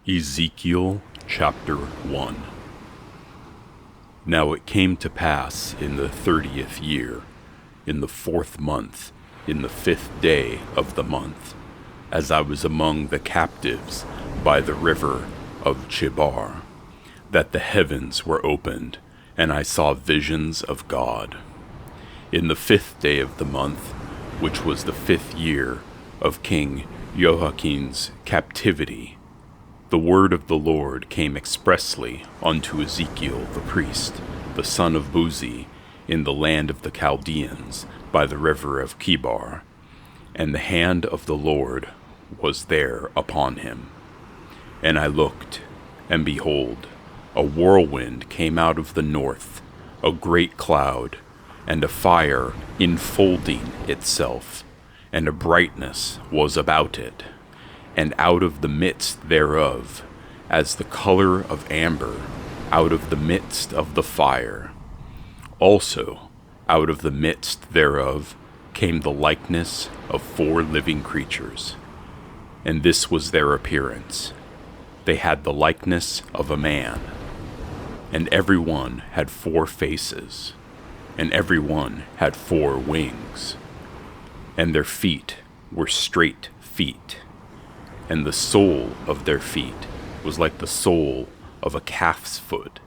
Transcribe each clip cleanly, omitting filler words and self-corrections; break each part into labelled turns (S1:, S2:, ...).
S1: Ezekiel chapter 1. Now it came to pass in the 30th year, in the 4th month, in the 5th day of the month, as I was among the captives by the river of Chebar, that the heavens were opened, and I saw visions of God. In the 5th day of the month, which was the 5th year of King Jehoiakim's captivity, the word of the Lord came expressly unto Ezekiel the priest, the son of Buzi, in the land of the Chaldeans, by the river of Chebar. And the hand of the Lord was there upon him. And I looked, and behold, a whirlwind came out of the north, a great cloud, and a fire enfolding itself, and a brightness was about it. And out of the midst thereof, as the color of amber, out of the midst of the fire. Also, out of the midst thereof came the likeness of 4 living creatures. And this was their appearance. They had the likeness of a man. And every one had 4 faces, and every one had 4 wings. And their feet were straight feet. And the sole of their feet was like the sole of a calf's foot,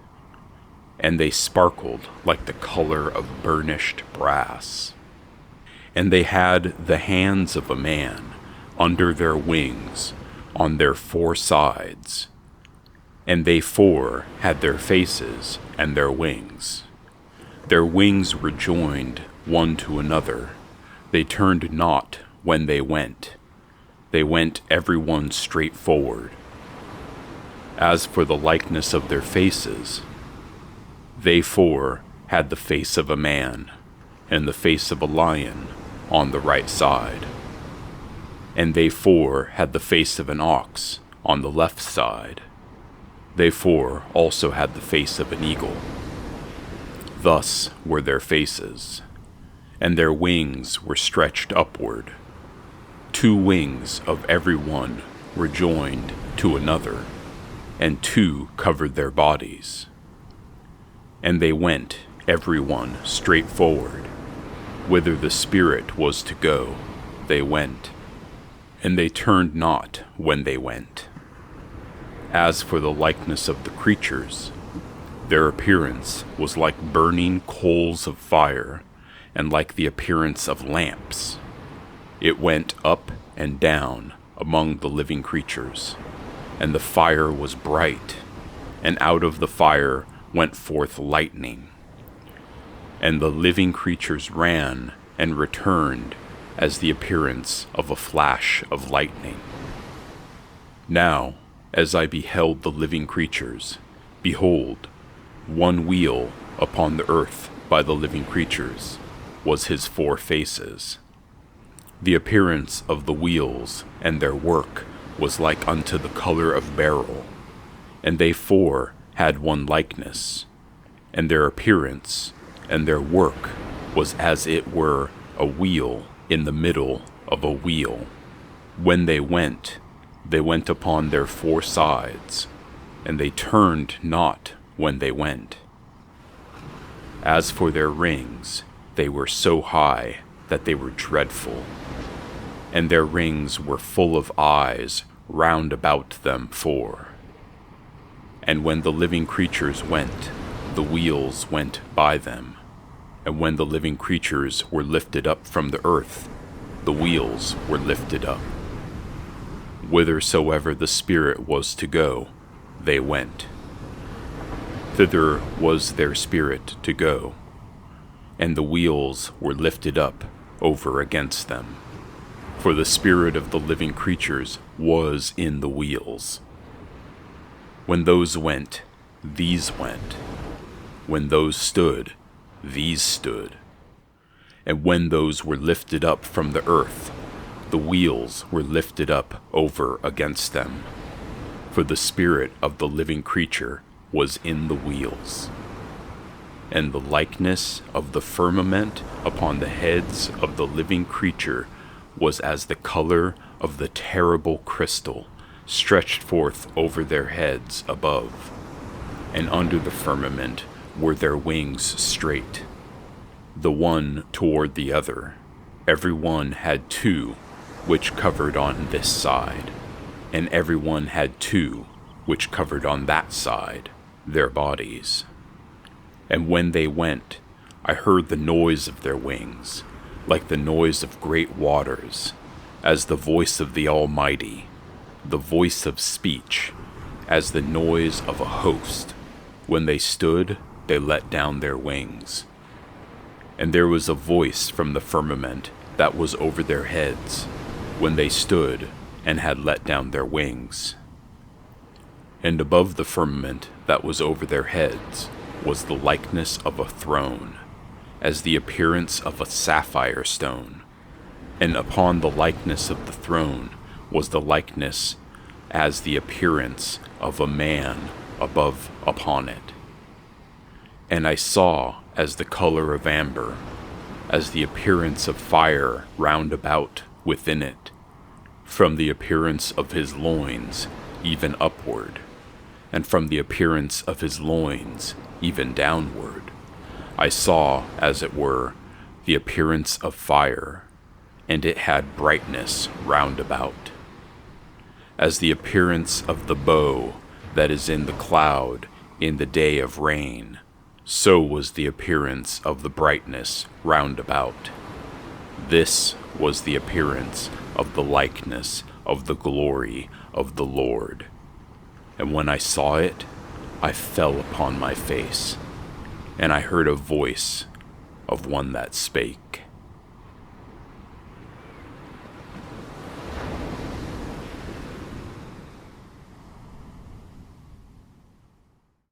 S1: and they sparkled like the color of burnished brass. And they had the hands of a man under their wings on their 4 sides, and they 4 had their faces and their wings. Their wings were joined one to another. They turned not when they went. They went every one straight forward. As for the likeness of their faces, they 4 had the face of a man, and the face of a lion on the right side. And they 4 had the face of an ox on the left side. They 4 also had the face of an eagle. Thus were their faces, and their wings were stretched upward. 2 wings of every one were joined to another, and 2 covered their bodies. And they went, every one, straight forward. Whither the Spirit was to go, they went, and they turned not when they went. As for the likeness of the creatures, their appearance was like burning coals of fire, and like the appearance of lamps. It went up and down among the living creatures, and the fire was bright, and out of the fire went forth lightning. And the living creatures ran and returned as the appearance of a flash of lightning. Now, as I beheld the living creatures, behold, one wheel upon the earth by the living creatures was his 4 faces. The appearance of the wheels and their work was like unto the color of beryl, and they 4 had one likeness, and their appearance and their work was as it were a wheel in the middle of a wheel. When they went upon their 4 sides, and they turned not when they went. As for their rings, they were so high that they were dreadful, and their rings were full of eyes round about them 4. And when the living creatures went, the wheels went by them, and when the living creatures were lifted up from the earth, the wheels were lifted up. Whithersoever the Spirit was to go, they went. Thither was their spirit to go, and the wheels were lifted up over against them. For the spirit of the living creatures was in the wheels. When those went, these went. When those stood, these stood. And when those were lifted up from the earth, the wheels were lifted up over against them. For the spirit of the living creature was in the wheels. And the likeness of the firmament upon the heads of the living creature was as the color of the terrible crystal stretched forth over their heads above, and under the firmament were their wings straight, the one toward the other. Every one had two, which covered on this side, and every one had two, which covered on that side, their bodies. And when they went, I heard the noise of their wings, like the noise of great waters, as the voice of the Almighty, the voice of speech, as the noise of a host. When they stood, they let down their wings. And there was a voice from the firmament that was over their heads, when they stood and had let down their wings. And above the firmament that was over their heads was the likeness of a throne, as the appearance of a sapphire stone. And upon the likeness of the throne was the likeness as the appearance of a man above upon it. And I saw as the color of amber, as the appearance of fire round about within it, from the appearance of his loins even upward, and from the appearance of his loins even downward. I saw, as it were, the appearance of fire, and it had brightness round about. As the appearance of the bow that is in the cloud in the day of rain, so was the appearance of the brightness round about. This was the appearance of the likeness of the glory of the Lord. And when I saw it, I fell upon my face, and I heard a voice of one that spake.